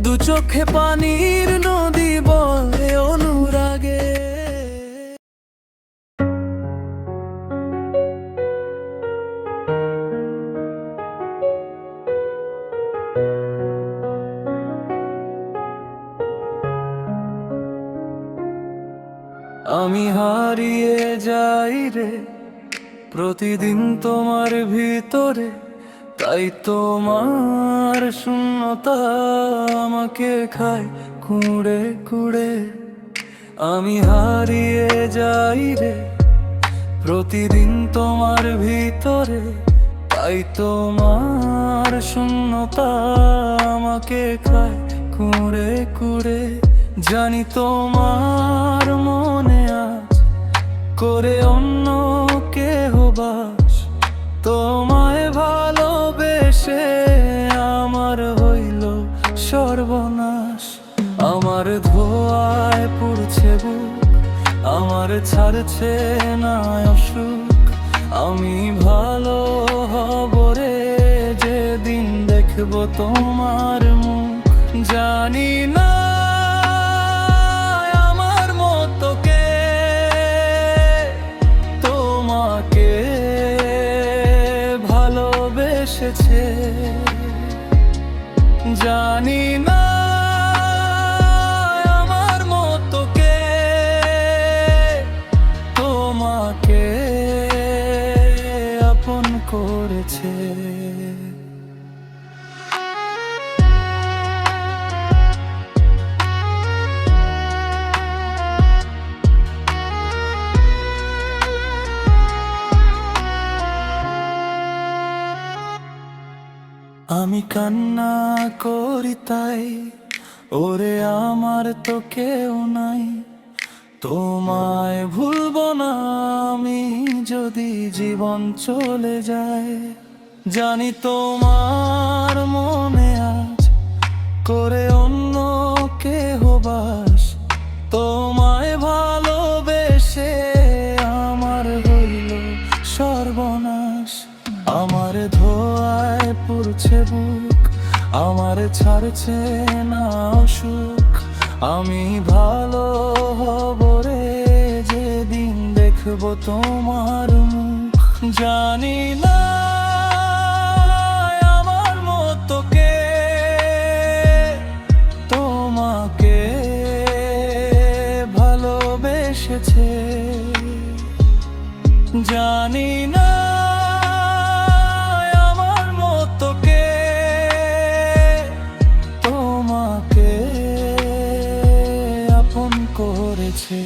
দু চোখে পানির নদী বলে অনুরাগে। আমি হারিয়ে যাই রে প্রতিদিন তোমার ভিতরে, তাই তোমার শূন্যতা আমাকে খায় কুঁড়ে কুঁড়ে। আমি হারিয়ে যাই রে প্রতিদিন তোমার ভিতরে, তাই তোমার শূন্যতা আমাকে খায় কুঁড়ে কুঁড়ে। জানি তোমার মনে আজ করে অন্য কেহ বাস, তোমায় ভালোবেসে আমার হইল সর্বনাশ। আমার ধোয়ায় পুড়ছে বুক, আমার ছাড়ছে না অসুখ। আমি ভালো হব রে যেদিন দেখব তোমার মুখ। জানি না আমার মতো কে তোমাকে ভালোবেসেছে, জানি না আমার মতো কে তোমাকে আপন করেছে। আমি কান্না করি তাই ওরে আমার তো কেউ নাই, তোমায় ভুলবো না আমি যদি জীবন চলে যায়। জানি তোমার মনে আজ করে অন্য কেহ বাস, তোমায় ভালোবেসে আমার হইল সর্বনাশ। আমার ধোয়ায় পুড়ছে বুক, আমার ছাড়ছে না অসুখ। আমি ভালো হব রে যেদিন দেখব তোমার মুখ। জানি না আমার মতো কে তোমাকে ভালোবেসেছে, জানি না আমার মতো কে তোমাকে আপন করেছে।